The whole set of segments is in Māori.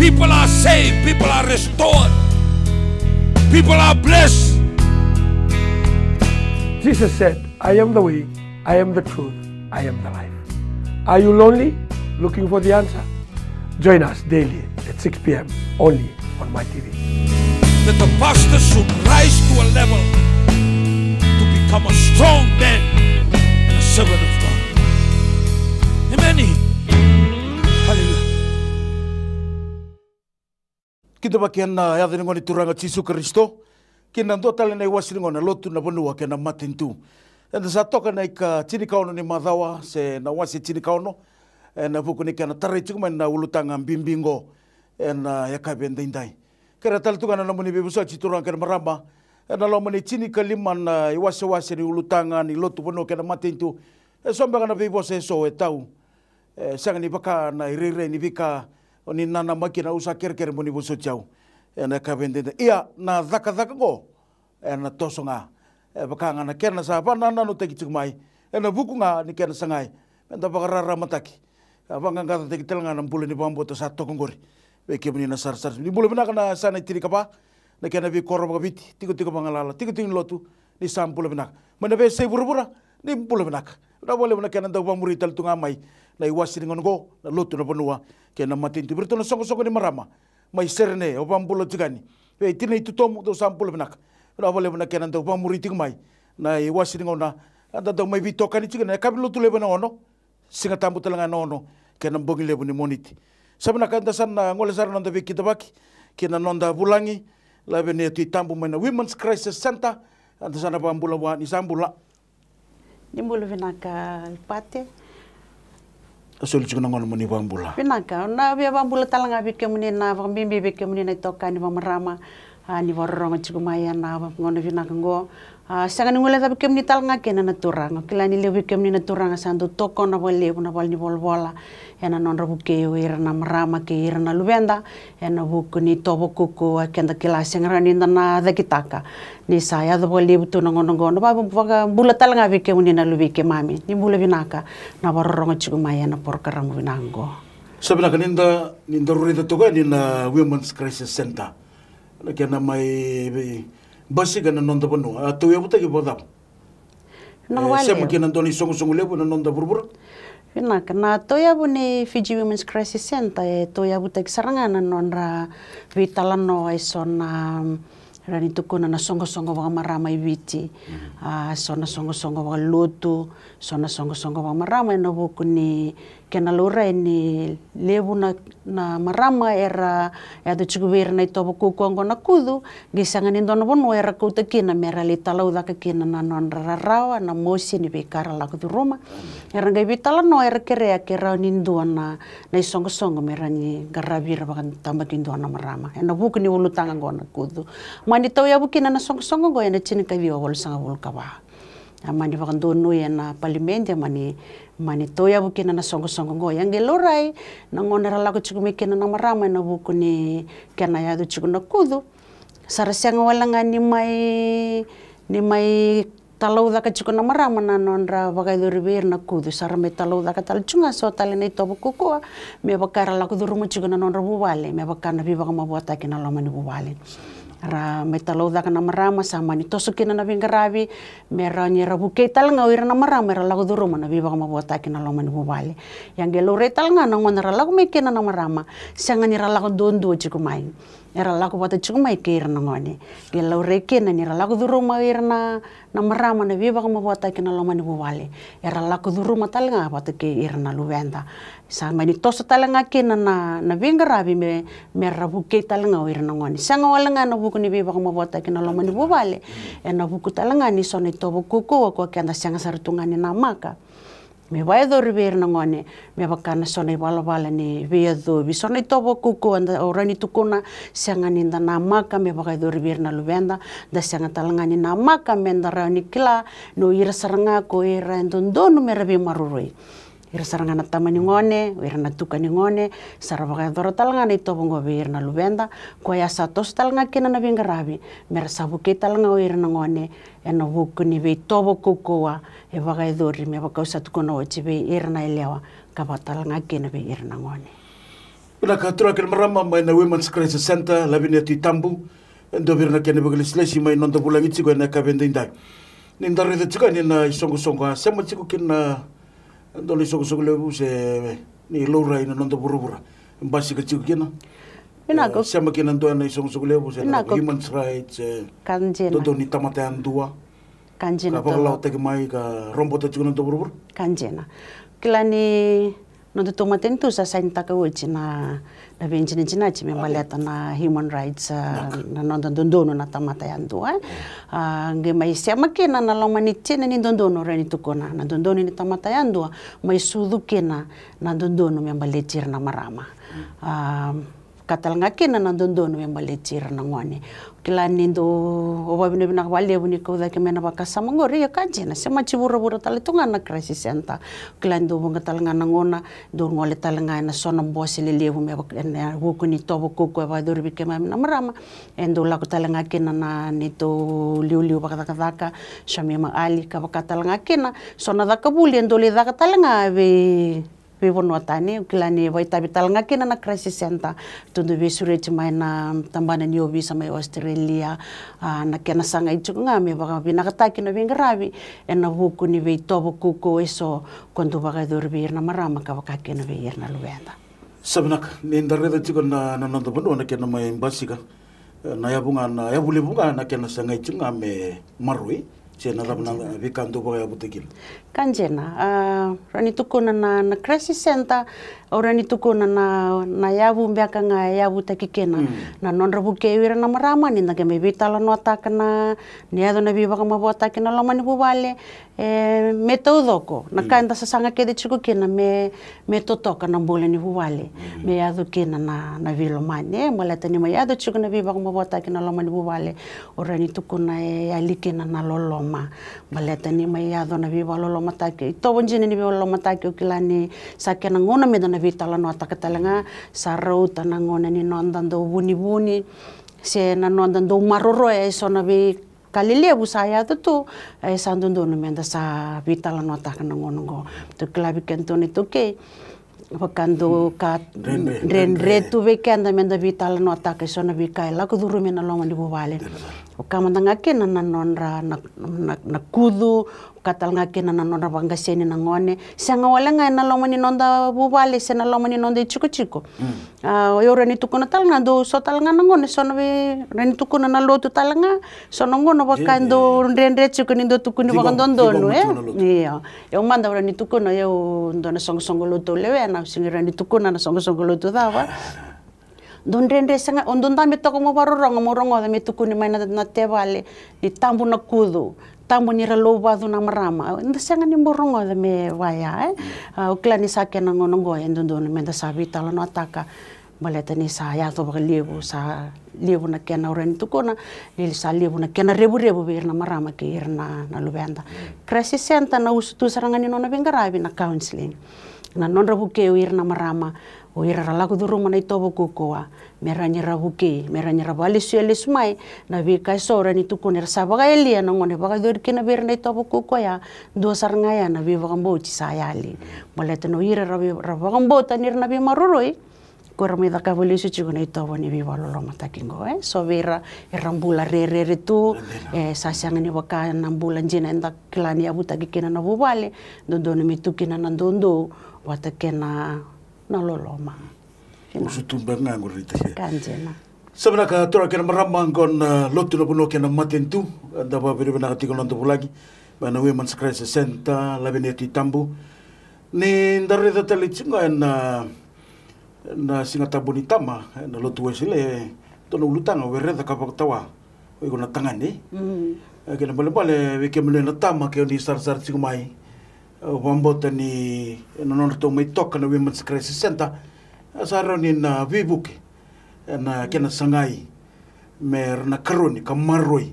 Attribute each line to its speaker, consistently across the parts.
Speaker 1: People are saved, people are restored, people are blessed.
Speaker 2: Jesus said, I am the way, I am the truth, I am the life. Are you lonely? Looking for the answer? Join us daily at 6 p.m. only on my TV.
Speaker 1: That the pastor should rise to a level to become a strong man and a servant of God. Amen. Hallelujah.
Speaker 3: Kita bakian na yadin ngoni turanga Yesus Kristo. Kina ndo tala na iwasi ngona lotu na bonua kena matintu. Enda sa toka na ika chini kauno ni madhawa se na wasi chini kauno. Na buku ni kana tarai chukuma na ulutanga bimbingo na yakabenda indai. Kera tala tuka na namuni bebusa chituranga kena marama. Na lomani chini kalima na iwasi ni ulutanga ni lotu bonua kena matintu. Somba kana bebosa so etau. Sanga ni baka na irere ni bika oni nana makina usa kere muni buso chau. Na kabende ia na dhaka go na tosonga baka ngana kerna sa pa nana no teki chumai na buku nga ni kerna sangai enda bakarara mataki abanga ngata teki telanga na mbule ni bambo to sa tokongori beke muni na sar ni bule bina kana sana tiri kapa na kena bi korba biti tigo bangalala tigo lotu ni sampule bina mana be sei burubura ni bule bina na bole bina kena ndo bamuri tel tunga mai na iwasi ngongo na lotu na bonua kena matinti bertono songo ni marama mai serne o bambulo tigani e tine itu tomu do sampul benak na bole benak kenan do bamuri ting mai na i wasi ngona anda do mai bitokani tigana kabilo tule bana ono singa tambu telanga ono kenan bogi lebu ni moniti sabna kanta san ngole sar nonda be kitabaki kenan nonda bulangi labe ne ti tambu mena Women's Crisis Center anda sana bambulo wa ni sambula
Speaker 4: nimbulo benaka pate
Speaker 3: asol chukuna ngono muni bambula
Speaker 4: pinaka na bia bambula talanga bike muni na bimbi bike muni na toka ni bamarama ni warronga chukumaya na ngono pinaka ngo sanga ngule tabi kemni talanga kena na turanga kilani lebi kemni na turanga sandu toko na bole na bol ni bolbola ena non rabuke ira na marama ke ira na lubenda ena buku ni tobo kuku kenda kilasi ngrani na dakitaka ni saya do bole butu na ngono ba bula talanga bike muni na lubike mami ni bula binaka na warronga chukumaya na porkaramu binango
Speaker 3: sabina kaninda ninda rurida toga ni na Women's Crisis Center na kena mai basi kana nonda bono atau ya buta ki bodam sema kina ndoni songo lebu na nonda burbur
Speaker 4: Pina kana toya bune Fiji Women's Crisis Center toya buta ki sarangana nonra vitalano isona rani tukuna na songo wa marama ibiti sona songo wa lotu sona songo wa marama na buku ni kena lura ni lebu na marama era do chugubir na ito buku ko na kudu gisanga ni dono bono era kuta kina mera le talau da kina na non rarawa na mosi ni bekara la kudu roma era ngai bitala no era kere kera ni ndona na songo mera ni garabira bakan tambakin do na marama na buku ni ulutanga ngona kudu mani tau ya bukina na songo go ena chini ka vio wol sanga wol ka ba mani bakan dono ya na parliamente mani toya bukina na songo go yang gelorai na ngona la ko chukumikina na marama na buku ni kana ya do chukuna kudu sarasanga walanga ni mai talau da ka chukuna marama na nonra bagai do ribir na kudu sarame talau da ka tal chunga so tale nei to buku ko me bakara la kudu rumu chukuna nonra bubale me bakana bi baka mabuata kina lo mani bubale ra metalo da kana marama sama ni tosu kina na bingarabi mera ni rabuke tal nga ira na marama mera lagu duru mana biba kama buata kina lo mani bubale yang gelo retal nga na ngona ra lagu me kina na marama sanga ni ra lagu dondo chikumai era lagu buata chikumai ke ira na ngone gelo reke na ni ra lagu duru ma ira na marama na biba kama buata kina lo mani bubale era lagu duru ma tal nga buata ke ira na luvenda sama ni tosu tal nga kina na bingarabi me rabuke tal nga ira na ngone sanga wala nga na buku ni biba kama buata kina lo mani bubale ena buku talanga ni sone to buku ko kanda sanga sartunga ni namaka me vai do river na ngone me bakana sone bala ni via do bi sone to buku ko anda orani tukuna sanga ni namaka me bakai do river na luvenda da sanga talanga ni namaka me ndara ni kila no ira saranga ko ira ndondonu me rabi marurui ira saranga na tamani ngone ira na tukani ngone sarabaka doro talanga ni to bongo ira na luvenda ko ya satos talanga kina na bingarabi mer sabuke talanga ira na ngone ena buku ni be tobo kokoa e bagai dori me baka usatu kono chibe ira na elewa ka batalanga kina be ira na ngone
Speaker 3: Naka turakin marama mai na Women's Crisis Center labini atu Tambu ndo virna kene bagalislesi mai nonda bulangi tigo na kabendindai ni ndare de tiga ni na isongo sema tigo kina ndo le songo le se ni lora ina nonda burubura mbasi ka tigo kina sema kina ndo na isongo le se human rights
Speaker 4: kanjena
Speaker 3: ndo ni tamata andua
Speaker 4: kanjena
Speaker 3: ka bagala te mai ka rombo te tigo nonda burubura
Speaker 4: kanjena kilani no te tomaten tu sa sain taka uchi na benjini jina chi me maleta na human rights na no dondono na tamata yandu nge mai sema kena na lomani tena ni dondono reni tukona na dondono ni tamata yandu mai sudu kena na dondono me maletir na marama katalanga kena na dondono me maletir na ngone kilani ndo oba bine bina wale buni ko da kemena bakasa mangori ya kanjena sema chibura tale tunga na crisis center kilani ndo bonga talanga na ngona ndo ngole talanga na sona mbosi le levu me na hukuni tobo koko ba dor bi kema na marama endo la ko talanga kena na nito liu bakaka shamima ali ka bakatalanga kena sona da kabuli endo le da talanga be Pivono atani kilani vai tabitalanga kena na crisis center tundu besure mai na tambana ni obi sama Australia na kena sanga itu ngame baga binakataki na bingarabi ena buku ni ve tobo kuko eso quando baga dormir na marama ka baka kena ve na luenda
Speaker 3: sabnak ni ndare de tigo na nando bono na kena mai basika na yabunga na yabule bunga na kena sanga itu ngame marui Cena rabna vikando baga butekil.
Speaker 4: Kanjena rani tukuna na crisis center orani tukuna na yabu mbeka nga yabu takikena na nonra buke wira na marama ni na keme vitala no atakana ni ado na viva kama bota kena lomani bubale metodoko na kanda sasanga kede chiku kena me totoka na bola ni bubale me ado kena na vilomani malata ni me ado chiku na viva kama bota kena lomani bubale orani tukuna alikena na loloma malata ni me ado na viva loloma matake to bonjini ni bolo matake kilani sakena ngona me na vitala no atakatalanga sarau tanangona ni nondando buni se na nondando maroro e sona be kalile busaya tu e sandondo no menda sa vitala no atakana ngono to klabi kentoni to ke wakando ka ren tu be kanda menda vitala no atake sona be kai la kuduru mena longa di bobale o kamandanga kena na nonra na kudu katal ngake na nonra banga seni na ngone sanga wala nga na lomani nonda bubale sena lomani nonda chico yo reni tukuna talanga do so talanga na ngone sono be reni tukuna na lotu talanga sono ngono bakando rendre chico nindo tukuni bakandondo iya yo manda reni tukuna yo ndona songo lotu lewe na singi reni tukuna na songo lotu dawa don rendre sanga ondon tambe to mo barorong mo rongo me tukuni mai na tevale di tambu na kudu tambu ni raloba do na marama nda sanga ni morongo da me waya o klani sake na ngono go endondo me da sabita la no ataka baleta ni sa ya to lebu na kena oren tukona ni sa lebu na kena rebu bir na marama ke irna na lubenda crisis center na ustu sarangani no na bengarabi na counseling na non rabuke ir na marama o ira lagu duru mana itobo kukoa meranya rabuke meranya rabali suele sumai na vi kai sora ni tukun ir sabaga elia na ngone baga dur kina bir na itobo kukoa do sarngaya na vi bagambo ci sayali molete no ira rabagambo tanir na vi maruroi kormi da kavoli su ci gona itobo ni vi valolo matakingo so vera rambula re tu sasanga ni baka nambulan jina nda klani abuta kina na bubale dondo ni mitukina na dondo watakena na loloma.
Speaker 3: Usutumba ngangurita.
Speaker 4: Kanjena.
Speaker 3: Sabna ka tora kena maramang kon lotu na puno kena matentu da ba bere na tiko nando bulagi bana Women's Crisis Center labineti Tambu ni ndare da telichinga na singata bonitama na lotu wesile tono lutanga were da kapaktawa oi kona tangani kena bale weke mele na tama ke ni sar tsigumai wambota ni nono to mai toka na Women's Crisis Center asaro ni na vibuke na kena sangai mer na karoni kamaroi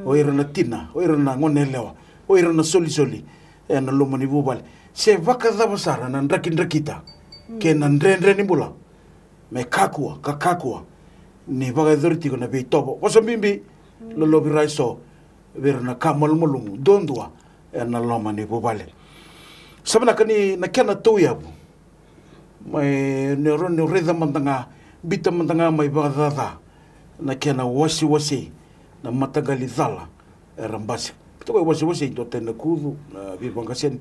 Speaker 3: oira na tina oira na ngonelewa oira na soli na lomani bubal se vaka da basara na ndrakita ke na ndrendre ni bula me kakua ni baga dorti na be tobo wasambimbi lo lobi raiso ver na kamal mulungu dondua na lomani bubale sabna kani na kena to yabu mai ne reda mantanga bita mantanga mai bagada na kena wasi na matagali dala rambasi to wasi to tena kudu na vibangasen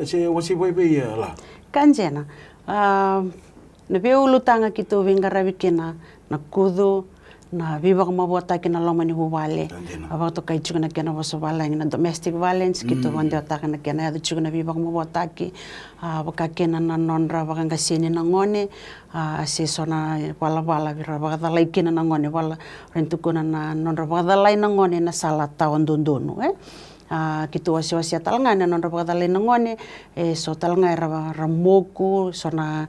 Speaker 3: se wasi vai la
Speaker 4: kanjena na beulutanga kito vingaravi kena na kudu na vivaga mabuataki na lomani huvale avato kai chugana kena wasawalang na domestic violence kito vandiotaka na kena adu chugana vivaga mabuataki baka kena na nonra vakanga sini na ngone se sona wala vira vakadalai kena na ngone wala rentukuna na nonra vakadalai na ngone na sala tawan dondonu kito wasi talanga na nonra vakadalai na ngone so talanga ramoku sona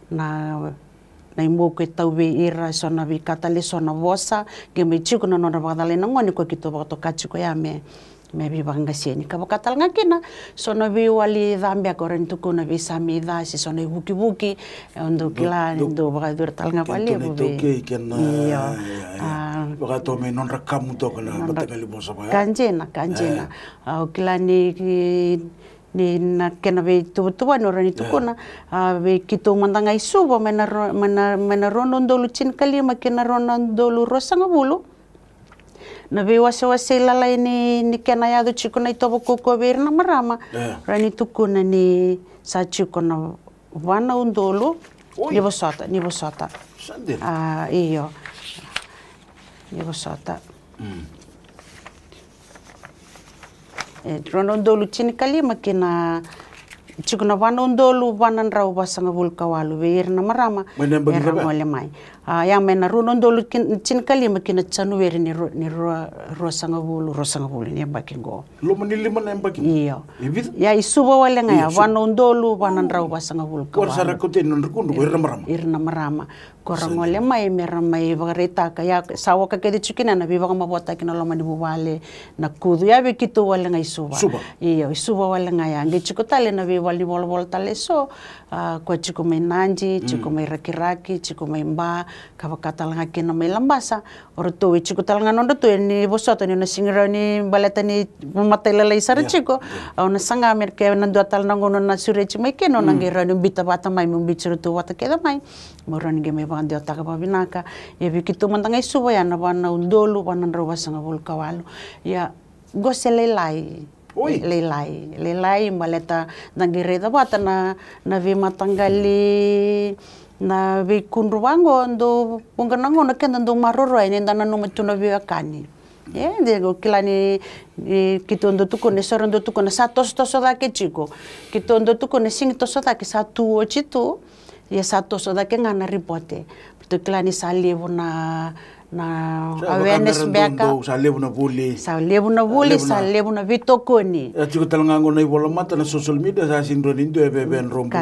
Speaker 4: na imo ke tau be ira sona vi katale sona vosa ke me chiku na nona bakadale na ngoni ko kito bakato kachiko ya me vi banga sieni ka bakatal ngakina sona vi wali dambia ko rentuko na vi samida si sona buki ondo kila ndo bakadur tal ngapali bo be
Speaker 3: bakato me non rakamu to kana batangali bosa ba
Speaker 4: kanjena o kila ni na kena ve tu no rani tu kona ve kito mandanga isubo mena rondo lucin kali makena rondo rosanga bulu na ve wasa lala ni kena ya do chiko na itobo koko ver na marama rani tu kona ni sa chiko na wana undolo ni bosata iyo ni bosata Ronondolu chini kali makina chikuna vanondolu vananrau basanga vulkawalu veir na marama era ngole mai yang mena ronondolu chini kali makina chanu veri ni rosanga vulu ni bakingo
Speaker 3: lo manili mana bakingo
Speaker 4: iyo ya isuba wale ngaya vanondolu vananrau basanga vulkawalu
Speaker 3: sara kote nonrukundu
Speaker 4: irna marama korangole mai meramai vagareta ka ya sawa ka kedi chukina na vivaga mabota kina loma ni buvale na kudu ya bekitu wale ngai suba iyo isuba wale ngaya nge chukotale na vivali bol tale so ko chuko mai nanji chuko mai rakiraki chuko mai mba ka bakatala ngakina mai lambasa orto we chukotala nganondo tu ni bosoto ni na singira ni baleta ni matela lai sara chiko na sanga merke na duatal nangono na surechi mai keno nangira ni bita bata mai mumbichuru tu wata keda mai morani ge mai bandi otaka babinaka ya bikitu mantanga isuba ya na wana undolu wana nroba sanga vulkawalu ya gose lelai maleta nangireda bata na vi matangali na vi kunruwango ndo bunganango na kenda ndo maroro ay nenda na numatuna vi akani digo kilani kito ndo tuko ne soro ndo tuko na satos da ke chiko kito ndo tuko ne sing toso da ke satu ochitu ya satu soda ke ngana ripote betul klani salebu na awareness beka
Speaker 3: salebu na buli
Speaker 4: salebu na vitokoni
Speaker 3: chiko talangango na ibola mata na social media sa sindronindo ben rombo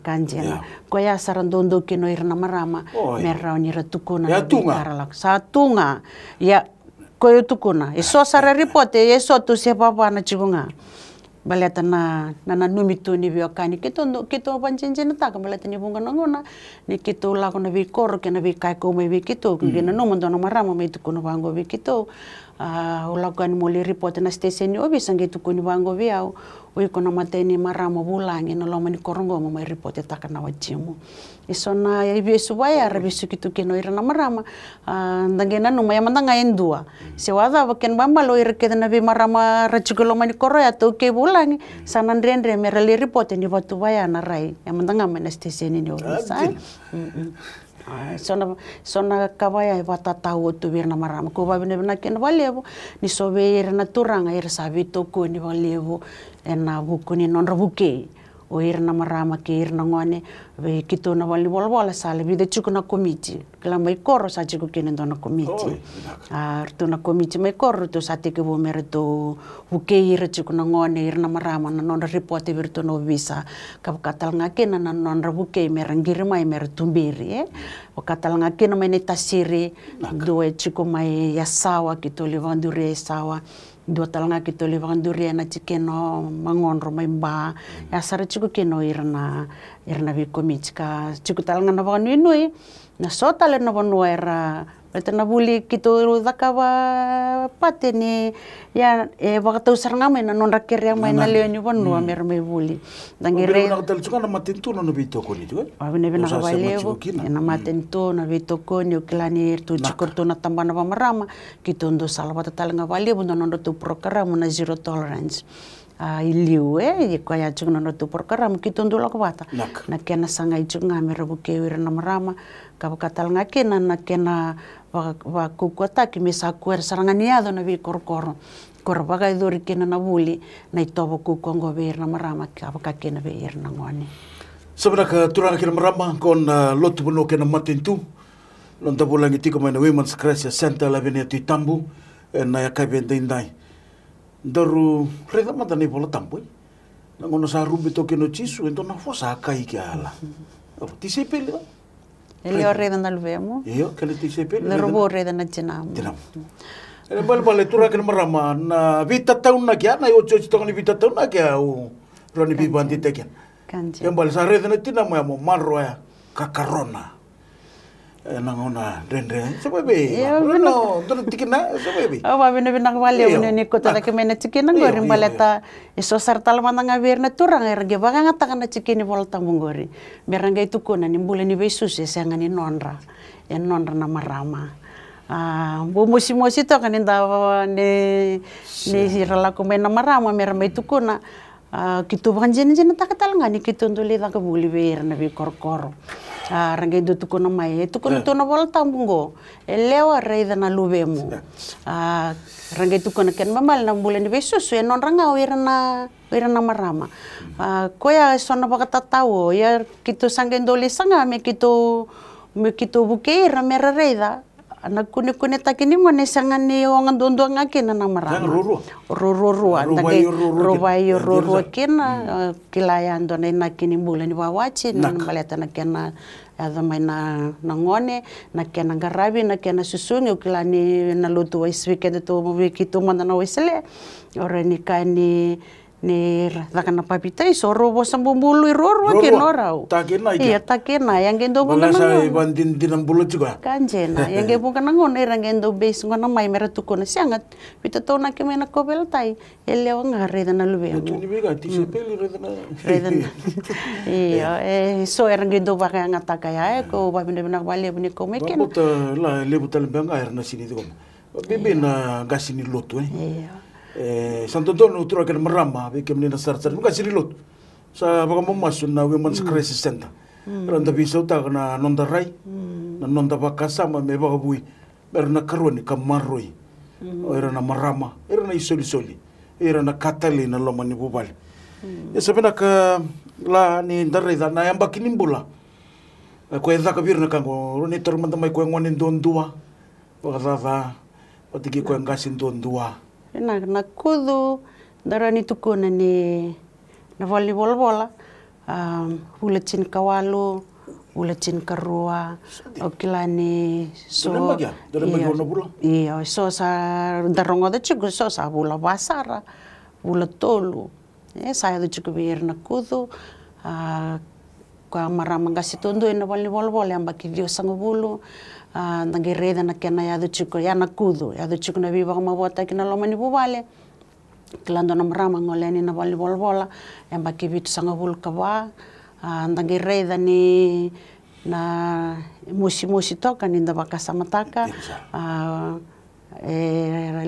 Speaker 4: kanjena ko ya sarandondo kino irna marama merra ni ratukuna
Speaker 3: ya tunga
Speaker 4: satunga ya ko tukuna eso sara ripote eso tu siapa na chikunga baleta na numitu ni biokani kito panjenjena ta baleta ni bunga ngona ni kito la kona vi kor ke na vi kai ko me vi kito ke na no mondo na marama me tu kono bango vi kito ula kan moli report na station ni obi sange tu kono bango vi au o kono mateni marama bulangi na lo mani korongo mo mai report ta kana wachimu isona ya ibi subaya rabisu kitu keno ira na marama ndangena no maya mandanga endua se wada baken bamba lo ira ke na vi marama rachugolo mani koro ya to ke bulangi sanandrendre merali report ni batu baya na rai ya mandanga mena station ni obi sai sona kabaya bata tahu tu birna marama ko ba bina ken valevo ni sobe ira na turanga ira sabito ko ni valevo ena buku ni non rabuke o irna marama ke irna ngone ve kito na wali wala sale vide chuko na komiti kala mai korro sa chuko kenen dona komiti tu na komiti mai korro tu sa te ke bo merto buke ira chuko na ngone irna marama na non report virtu no visa ka katal ngakena na non rabuke merangir mai mertumbiri o katal ngakena mai netasiri do chuko mai yasawa kito levandure sawa dua talanga kito levandure na chikeno mangonro mai ba ya sara chiko keno irna vi komichka chiko talanga na vanui na sotale na vanua era Tena buli kito dakawa pate ni ya waktu sarangame na non rakyat yang main nalio ni ponu amer me buli.
Speaker 3: Dangire. Nak tel suka nama tintu na bito ko ni tu.
Speaker 4: Abine bina kabaleo na matento na bito ko ni uklani tu cikur tu na tambana pamarama kito ndo salwa tatal ngabaleo bundo nondo tu program na zero tolerance. Iliu ko ya chung nondo tu program kito ndo lakbata. Na kena sangai chung amer buke wir na marama katal ngakena na kena wa kukuata ki mesa kuer sarangania na vi korkoro kor bagai dori kena na buli na itobo kuku governo marama ka kena be na ngoni
Speaker 3: sebenarnya turang kena marama kon lotu bono kena matintu lonta bulangi tiko mai na Women's Crisis Center la venia tu tambu na ya kai ben dai doru reda mata ni bola tambu na ngono sa rubi to keno chisu ento na fosa kai ki ala ti sepele
Speaker 4: Ele reda na luvemo.
Speaker 3: Iyo, kali ti sepe.
Speaker 4: Le robo reda na jenam.
Speaker 3: Jenam. Ele bal tura kena marama na vita taun na kia na yo chochi to ni vita taun na kia o roni bi bandi teken.
Speaker 4: Kanje.
Speaker 3: Yang bal sa reda na tina mo marro ya kakarona. Nangona rendre. Sababe. No, don tikina sababe.
Speaker 4: Oh, babi na binakbali mo ni ko ta ke mena chicken ngori baleta iso sartal mananga na turang erge baga ngata kana chicken volta mongori. Meranga itu kona ni mbule ni besus sanga ni nonra. En nonra na marama. Bo mosi to kan inda ni relaku mena marama merama itu kona. Kitu banjen takatal ngani kitu nduli ta kabuli ber na bi korkoro. Rangga itu tu kono mai itu kono tu na volta mungo elewa reida na lubemu rangga itu kono ken mamal na bulan besus ya non ranga wirana marama koya sona bakata tawo ya kitu sangendoli sanga me kitu buke ramera reida anak kune takini mone sangan ni ongan dondo ngake na marama ruru robayo kena kilayan do na kini bulan ni bawachi na baleta na kena ada mai na ngone na kena garabi na kena susungi ukilani na lutu waiswike de to wiki to manda na waisle ora ni kani ni rakana papita iso robo sambulu iroro kenora
Speaker 3: takena
Speaker 4: iya takena yang gendo
Speaker 3: bukan balasa bandin dinam bulu juga
Speaker 4: kanjena yang gendo bukan ngone rang gendo base ngona mai mera tukuna sangat pita to na kemena kobel tai ele wanga reda na lube
Speaker 3: tu ni bega ti sepeli
Speaker 4: reda iya so rang gendo baka ngata kaya ko ba bina bali bini ko meken
Speaker 3: la lebutal banga erna sini tu bebe na gasini lotu
Speaker 4: iya
Speaker 3: Santo Antonio tura kena marama beke menina sarcar bukan sirilot sa baka mamasuk na Women's Crisis Center randa bisa uta na nonda rai na nonda baka sama me baka bui berna karoni kamaroi era na marama era na isoli era na katali na loma ni bubal ya sabena ka la ni ndarai na yang bakini bola ko eda ka birna kango roni tormenta mai ko ngone ndondua baka dada patiki ko ngasin ndondua
Speaker 4: na kudu darani tukuna ni na volleyball bola ulacin kawalu ulacin karua okilani so iya so sa darongo da chiku so sa bula basara bula tolu saya do chiku bir na kudu ko marama ngasitundu na volleyball bola ambaki dio sangobulu nangireda na kena ya do chico ya na kudo ya do chico na viva kama bota kina loma ni bubale klando na marama ngoleni na volleyball bola yang baki bitu sanga bul kawa nangireda ni na musi to kan inda baka samataka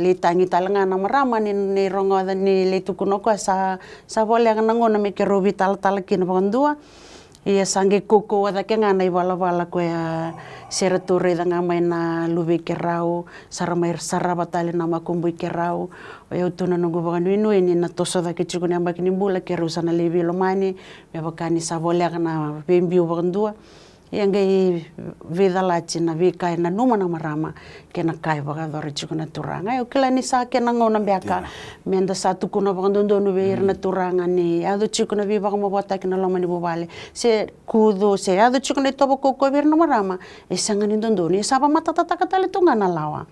Speaker 4: litangi talanga na marama ni rongo ni letu kunoko sa bole nga ngona me ke robi tal kina bandua ia sange koko ada ke ngana bala ko ya serature da ngamai na lubi kerau saramair sarabatale na makumbu kerau ya utuna nungu bagan winu ini na toso da ke chiku ni ambaki ni bula keru sana lebi lomani me bakani sabole na bembi bagandua yang gai vida laci na vika na numa na marama kena kai bagador chiku na turanga yo kila ni sa kena ngona biaka menda satu kuna bagandondo no beir na turanga ni ado chiku na viva como bota kena loma ni bobale se kudo se ado chiku na tobo ko bir na marama esanga ni dondo ni saba mata tata katale tunga na lawa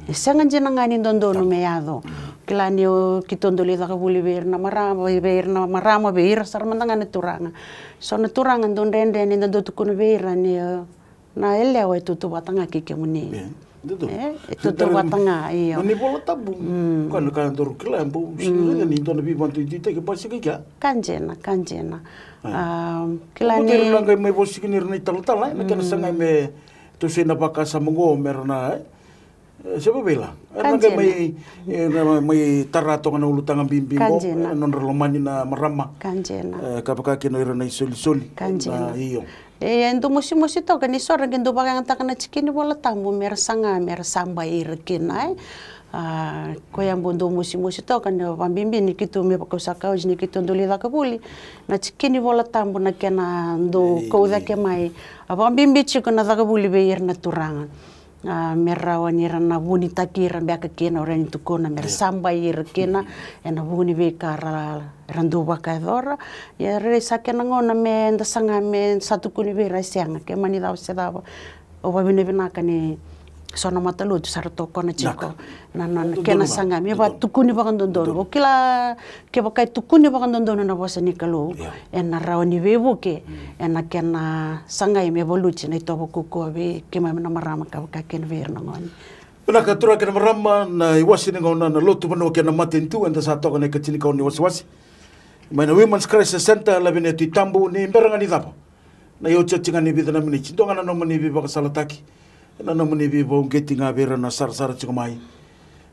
Speaker 4: esanga jena ngani dondo no meado kila ni kitondo le da buli beir na marama beir sarmandanga na turanga so na turanga don rende ni dondo tukuna beir ni na ele wa itu tu batanga kike muni Itu tengah iyo.
Speaker 3: Ni bola tabu. Kan kan tor kelambu. Sini ni to na bi bantu itu ke pasi ke
Speaker 4: Kanjena.
Speaker 3: Kilani nang mai bosi ni ni tal na kan sangai me tu sina baka samungo merna. Siapa bilang? Nang mai tarato ngana ulu tangan bimbingo non relomani na marama.
Speaker 4: Kanjena.
Speaker 3: Kapaka kino irana isoli.
Speaker 4: Kanjena.
Speaker 3: Iyo.
Speaker 4: Endo musi to kan isor kan do bagang takana cikini bola tamu mer samba irkina ko yang bondo musi to kan pambimbi ni kitu me pakosaka ni kitu ndoli da kabuli na cikini bola tamu na kena do ko da ke mai pambimbi cikona da kabuli be irna turangan merrawani rana buni takira mbaka kena orang itu kona mer samba irkina ena buni be kara randu bakadora ya resa kena ngona me ndasanga me satu kuni be rasianga ke mani daw sedaba o babine binaka ni sono matalu tu sarto kona chiko nan kena sanga me ba tukuni bakandondon o kila ke bakai tukuni bakandondon na bosa ni kalu ena rawani be buke ena kena sanga me boluchi na to buku be ke ma na marama ka ken ver na ngoni.
Speaker 3: Pena katura kena marama na iwasi ni ngona na lotu mano kena matentu enda sato kana kachini ka ni wasi. Mana Women's Crisis Center labine tu tambu ni mberanga ni dapo. Na yo chinga ni bidana mini chindonga na no mani bi baka salataki. Na no mani bi bo ngeti nga bera na sar chumai.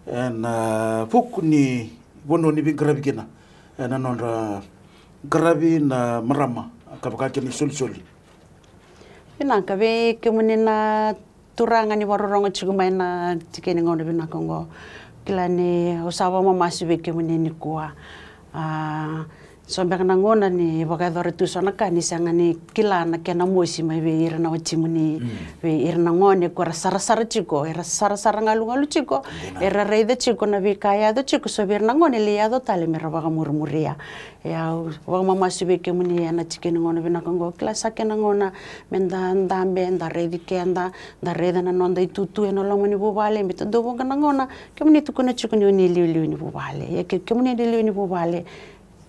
Speaker 3: Na fuk ni bono ni bi grabi kena. Na nonra grabi na marama kapaka keni sul.
Speaker 4: Ina kabe kemunina turanga ni waroronga chumai na tikene ngona bina kongo. Kilane usawa mamasi be kemunini kuwa. Sombang nangona ni bakadore tu sonaka ni sangani kilana kena mosi mai be irna wachimuni be irna ngone ko sara chiko era sara ngalu chiko era reide chiko na be kaya do chiko so birna ngone liado tale mera baga murmuria ya wa mama sibe ke muni na chikeni ngone bina kongo klasa kena ngona menda ndambe nda reide ke anda da reda na nonda itutu eno lomani bubale mito do ngona ngona ke muni tu kuna chiko ni liu ni bubale ya ke muni liu ni bubale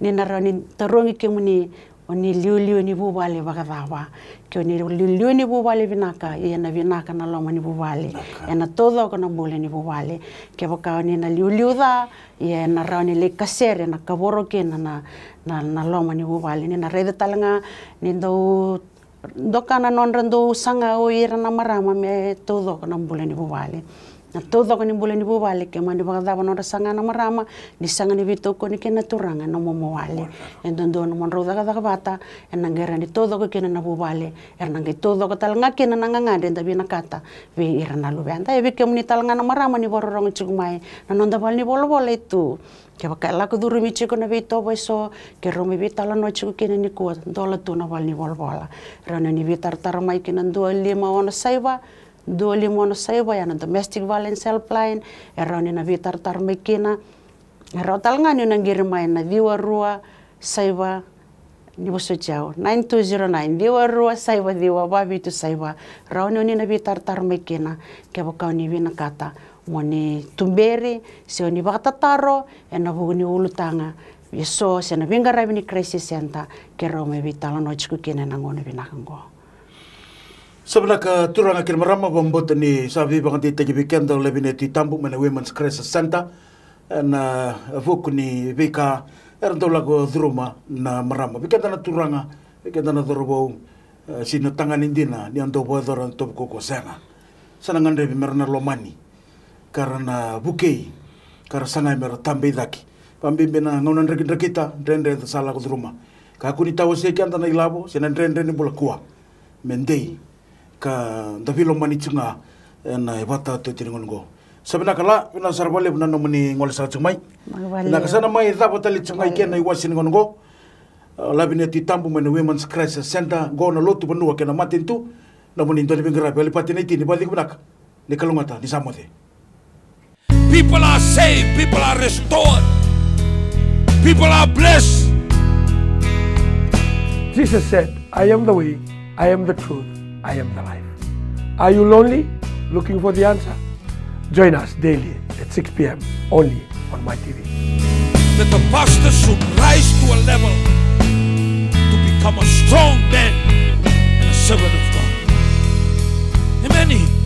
Speaker 4: ni narani tarongi ke muni oni liu ni bubale bagadawa ke oni liu ni bubale binaka na binaka na loma ni bubale na todo kana bole ni bubale ke baka oni na liu da na rani le kasere na kaboro ke na loma ni bubale ni na rede talanga ni do kana non rando sanga o ira na marama me todo kana bole ni bubale. Na todo ko ni bole ni bubale ke mani bagadawa no sanga na marama ni sanga ni vito ko ni kena turanga no momoale endondo no monro daga bata enangera ni todo ko kena na bubale ernange todo ko talanga kena nanga ngade nda bina kata we irna lu banda e ke muni talanga na marama ni bororong chugmai na nonda bal ni bolo itu ke bakala ko duru mi chiko na vito boso ke romi vitala no chiko kena ni ko dola tu na bal ni bola rana ni vitar taramai kena 25 ona saiba 25 saiba ya na domestic violence helpline eroni na vitar tarmekina erotal ngani na ngirmai na diwa saiba ni boso chao 9209 diwa saiba babi tu saiba rauni na vitar tarmekina ke baka ni vina kata moni tumberi se oni batataro ena bugni ulutanga yeso se na vinga rabini crisis center ke rome vitala no chiku kene nangone binakango.
Speaker 3: Sebelah turang akhir merama membuat ni sabi banget di weekend oleh bineti tambu mana Women's Crisis Center na buku ni bika erantau lagu drama na merama weekend na turanga weekend na dorbo sino tangan indina ni anto buat orang top koko sana sanangan rebi merana lomani karena bukei karena sangai mer tambe daki pambimena ngonan kita rendre salah ku drama kaku ni tahu sekian tanah ilabo senan rendre ni bola kuah mendei ka davilo manichunga na ibata to tiringongo sabina kala ina sarbale buna no mani ngol sa chumai na kasana mai dapat tali chumai ken na iwasin ngongo labine ti tambu mena Women's Crisis Center go na lotu benua kena matin tu na mani ndoni bingra beli patini ti ni balik bunak ni kalungata ni samode.
Speaker 1: People are saved, people are restored, people are blessed.
Speaker 2: Jesus said, I am the way, I am the truth, I am the life. Are you lonely? Looking for the answer? Join us daily at 6 p.m. only on my TV.
Speaker 1: That the pastor should rise to a level to become a strong man and a servant of God. Amen.